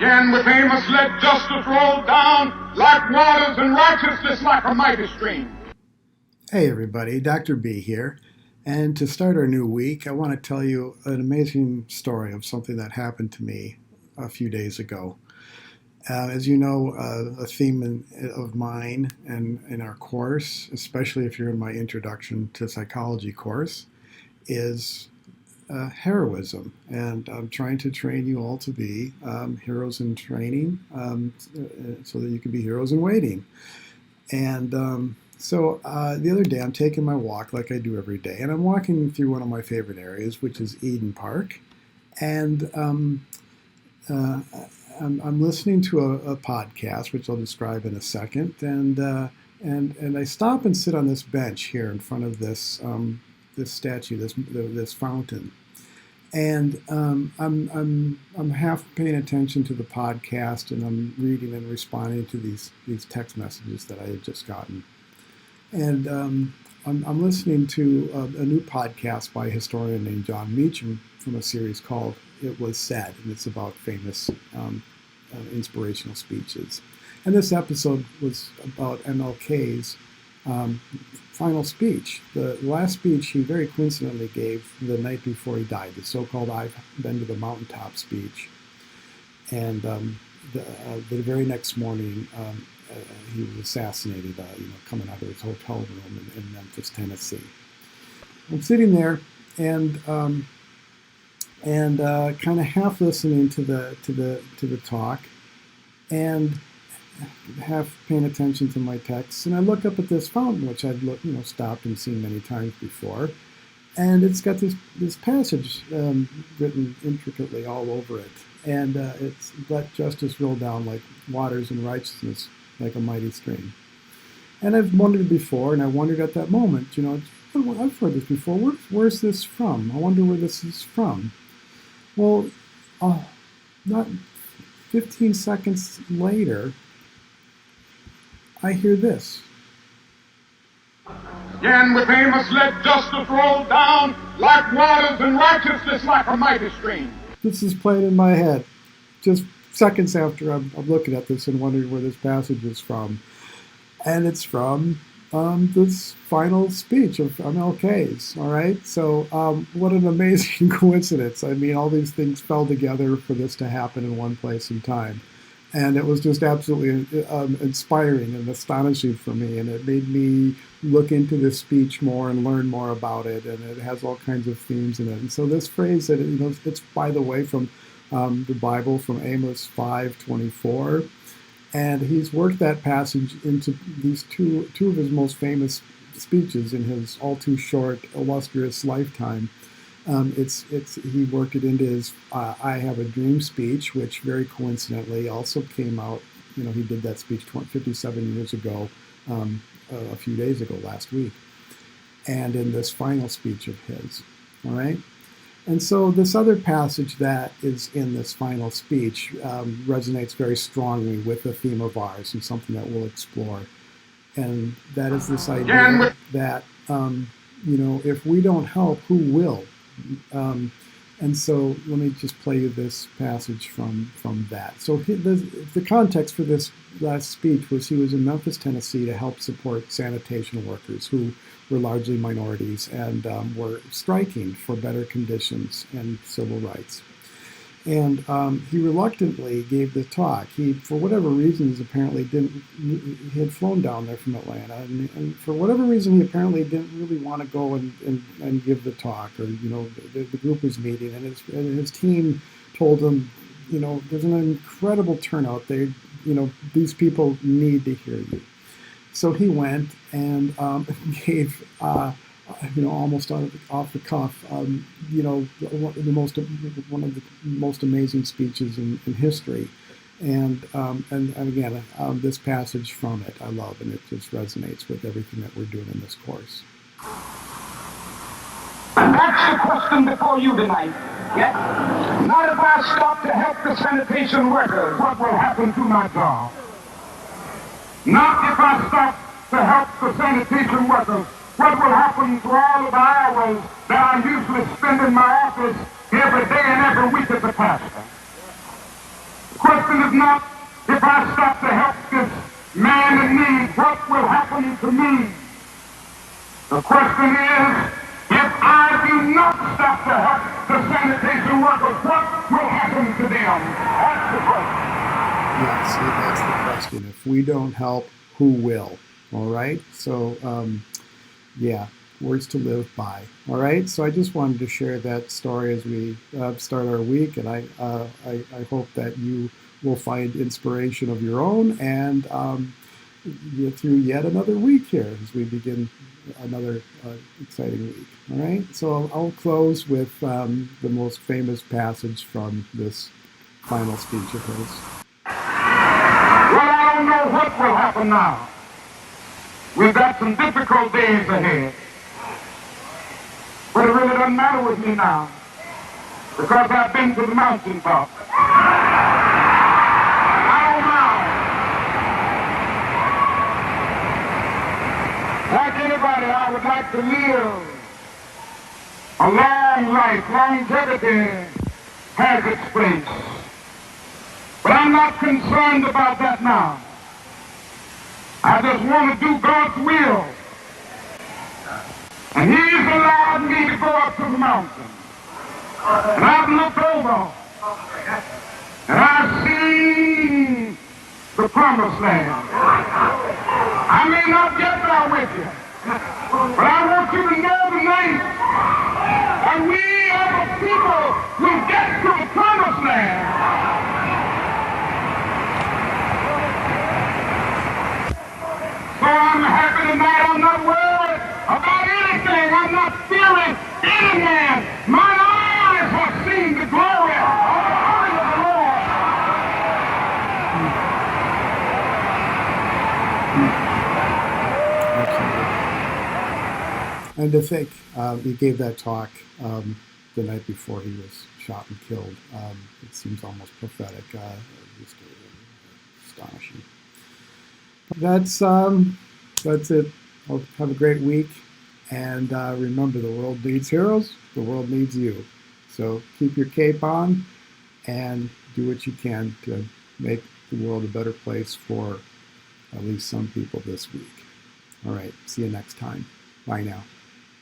Again with Amos let justice roll down like waters and righteousness like a mighty stream. Hey everybody, Dr. B here. And to start our new week, I want to tell you an amazing story of something that happened to me a few days ago. As you know, a theme of mine and in our course, especially if you're in my Introduction to Psychology course, is heroism. And I'm trying to train you all to be heroes in training so that you can be heroes in waiting. And so the other day I'm taking my walk like I do every day, and I'm walking through one of my favorite areas, which is Eden Park. And I'm listening to a podcast, which I'll describe in a second, and I stop and sit on this bench here in front of this this statue, this fountain, and I'm half paying attention to the podcast, and I'm reading and responding to these text messages that I had just gotten, and I'm listening to a new podcast by a historian named John Meacham from a series called It Was Said, and it's about famous inspirational speeches. And this episode was about MLK's final speech. The last speech he very coincidentally gave the night before he died, the so-called "I've been to the mountaintop" speech. And the very next morning, he was assassinated, coming out of his hotel room in Memphis, Tennessee. I'm sitting there and kind of half listening to the talk, and half paying attention to my texts. And I look up at this fountain, which I'd stopped and seen many times before, and it's got this passage written intricately all over it, and it's "Let justice roll down like waters and righteousness like a mighty stream." And I've wondered before, and I wondered at that moment, I've heard this before. Where's this from? I wonder where this is from. Well, not 15 seconds later, I hear this. Again with Amos let justice roll down like waters and righteousness like a mighty stream. This is playing in my head just seconds after I'm looking at this and wondering where this passage is from. And it's from this final speech of MLK's, all right? So what an amazing coincidence. I mean, all these things fell together for this to happen in one place and time. And it was just absolutely inspiring and astonishing for me. And it made me look into this speech more and learn more about it. And it has all kinds of themes in it. And so this phrase that, it's, by the way, from the Bible, from Amos 5:24. And he's worked that passage into these two of his most famous speeches in his all too short, illustrious lifetime. He worked it into his "I Have a Dream" speech, which very coincidentally also came out. He did that speech 57 years ago, a few days ago, last week, and in this final speech of his. All right. And so this other passage that is in this final speech resonates very strongly with the theme of ours and something that we'll explore. And that is this idea that, if we don't help, who will? And so let me just play you this passage from that. So the context for this last speech was he was in Memphis, Tennessee to help support sanitation workers who were largely minorities and were striking for better conditions and civil rights. And he reluctantly gave the talk. He, for whatever reasons, apparently he had flown down there from Atlanta, and for whatever reason, he apparently didn't really want to go and give the talk, or, the group was meeting, and his team told him, there's an incredible turnout there, these people need to hear you. So he went and gave, almost off the cuff, one of the most amazing speeches in history, and again, this passage from it I love, and it just resonates with everything that we're doing in this course. That's the question before you tonight. Yes? Not if I stop to help the sanitation workers, what will happen to my job? Not if I stop to help the sanitation workers, what will happen to all of the hours that I usually spend in my office every day and every week as a pastor? The question is not if I stop to help this man in need, what will happen to me? The question is, if I do not stop to help the sanitation workers, what will happen to them? That's the question. Yes, that's the question. If we don't help, who will? All right. So, yeah, words to live by. All right. So I just wanted to share that story as we start our week, and I hope that you will find inspiration of your own and get through yet another week here as we begin another exciting week. All right. So I'll close with the most famous passage from this final speech of his. Well, I don't know what will happen now. We've got some difficult days ahead. But it really doesn't matter with me now, because I've been to the mountaintop. I don't mind. Like anybody, I would like to live a long life. Longevity has its place. But I'm not concerned about that now. I just want to do God's will. And He's allowed me to go up to the mountain. And I've looked over. And I've seen the promised land. I may not get there with you. But I want you to know tonight that we as a people will get to the promised land. So I'm happy tonight. I'm not worried about anything. I'm not fearing any man. My eyes have seen the glory of the Lord. And to think, he gave that talk the night before he was shot and killed. It seems almost prophetic. Just astonishing. That's it. Well, have a great week, and remember, the world needs heroes. The world needs you. So keep your cape on, and do what you can to make the world a better place for at least some people this week. All right. See you next time. Bye now.